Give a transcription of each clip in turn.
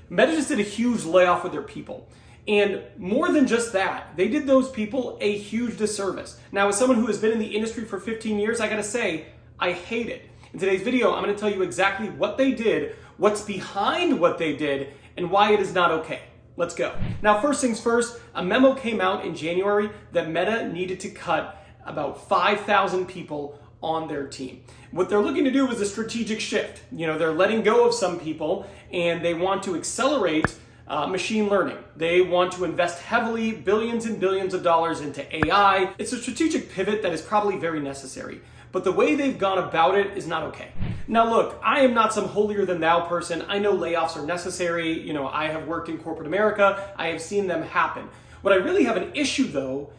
Meta just did a huge layoff with their people. And more than just that, they did those people a huge disservice. Now, as someone who has been in the industry for 15 years, I gotta say, I hate it. In today's video, I'm gonna tell you exactly what they did, what's behind what they did, and why it is not okay. Let's go. Now, first things first, a memo came out in January that Meta needed to cut about 5,000 people on their team. What they're looking to do is a strategic shift. They're letting go of some people and they want to accelerate machine learning. They want to invest heavily, billions and billions of dollars into AI. It's a strategic pivot that is probably very necessary, but the way they've gone about it is not okay. Now look, I am not some holier than thou person. I know layoffs are necessary. I have worked in corporate America. I have seen them happen. What I really have an issue though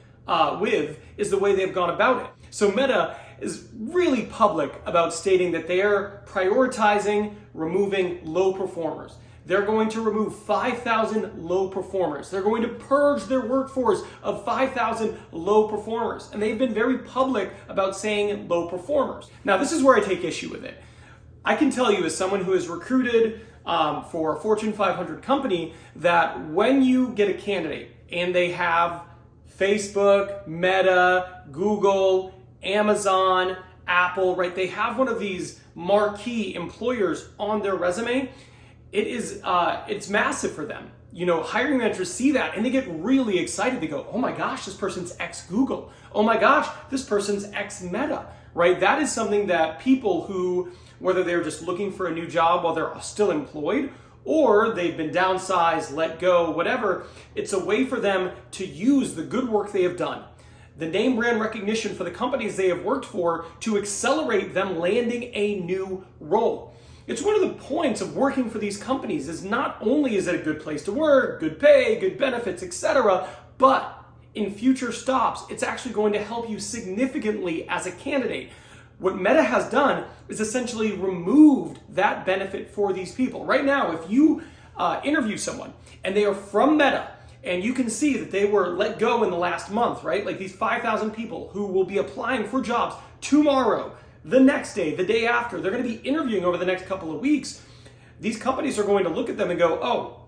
with is the way they've gone about it. So Meta is really public about stating that they are prioritizing removing low performers. They're going to remove 5,000 low performers. They're going to purge their workforce of 5,000 low performers. And they've been very public about saying low performers. Now, this is where I take issue with it. I can tell you as someone who is recruited for a Fortune 500 company that when you get a candidate and they have Facebook, Meta, Google, Amazon, Apple, right? They have one of these marquee employers on their resume. It's massive for them. Hiring managers see that and they get really excited. They go, oh my gosh, this person's ex-Google. Oh my gosh, this person's ex-Meta, right? That is something that people who, whether they're just looking for a new job while they're still employed, or they've been downsized, let go, whatever, it's a way for them to use the good work they have done, the name brand recognition for the companies they have worked for, to accelerate them landing a new role. It's one of the points of working for these companies is not only is it a good place to work, good pay, good benefits, etc., but in future stops, it's actually going to help you significantly as a candidate. What Meta has done is essentially removed that benefit for these people. Right now, if you interview someone and they are from Meta, and you can see that they were let go in the last month, right? Like these 5,000 people who will be applying for jobs tomorrow, the next day, the day after, they're going to be interviewing over the next couple of weeks. These companies are going to look at them and go, oh,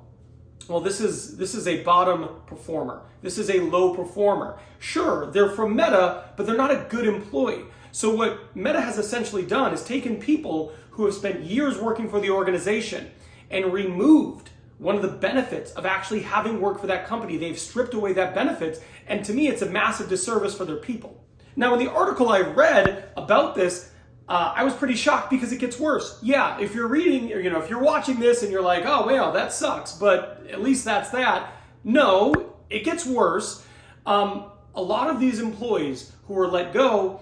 well, this is a bottom performer. This is a low performer. Sure, they're from Meta, but they're not a good employee. So what Meta has essentially done is taken people who have spent years working for the organization and removed one of the benefits of actually having worked for that company. They've stripped away that benefit, and to me, it's a massive disservice for their people. Now, in the article I read about this, I was pretty shocked because it gets worse. Yeah, if you're reading, if you're watching this and you're like, oh, well, that sucks, but at least that's that. No, it gets worse. A lot of these employees who were let go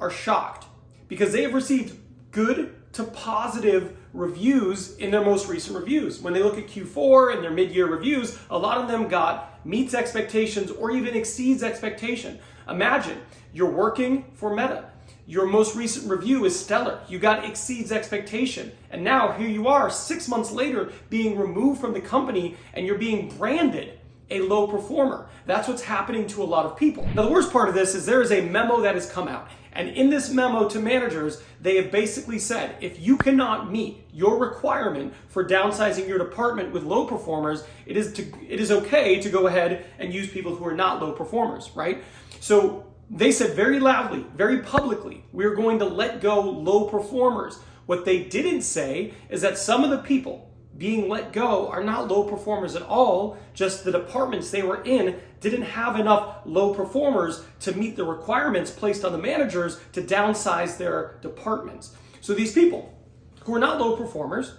are shocked because they have received good to positive reviews in their most recent reviews. When they look at Q4 and their mid-year reviews, a lot of them got meets expectations or even exceeds expectation. Imagine you're working for Meta. Your most recent review is stellar. You got exceeds expectation. And now here you are 6 months later being removed from the company and you're being branded a low performer. That's what's happening to a lot of people. Now, the worst part of this is there is a memo that has come out. And in this memo to managers, they have basically said, if you cannot meet your requirement for downsizing your department with low performers, it is okay to go ahead and use people who are not low performers, right? So they said very loudly, very publicly, we're going to let go low performers. What they didn't say is that some of the people being let go are not low performers at all, just the departments they were in didn't have enough low performers to meet the requirements placed on the managers to downsize their departments. So these people who are not low performers,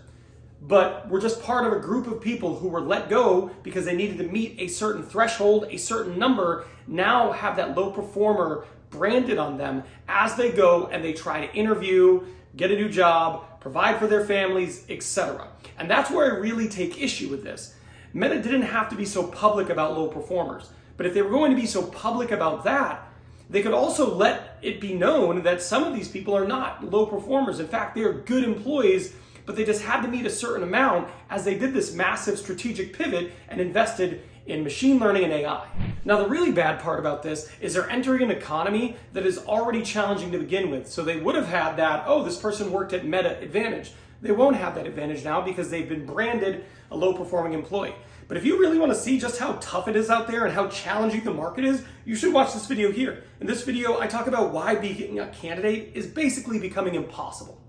but were just part of a group of people who were let go because they needed to meet a certain threshold, a certain number, now have that low performer branded on them as they go and they try to interview, get a new job, provide for their families, etc. And that's where I really take issue with this. Meta didn't have to be so public about low performers, but if they were going to be so public about that, they could also let it be known that some of these people are not low performers. In fact, they are good employees, but they just had to meet a certain amount as they did this massive strategic pivot and invested in machine learning and AI. Now, the really bad part about this is they're entering an economy that is already challenging to begin with. So they would have had that, oh, this person worked at Meta advantage. They won't have that advantage now because they've been branded a low-performing employee. But if you really want to see just how tough it is out there and how challenging the market is, you should watch this video here. In this video, I talk about why being a candidate is basically becoming impossible.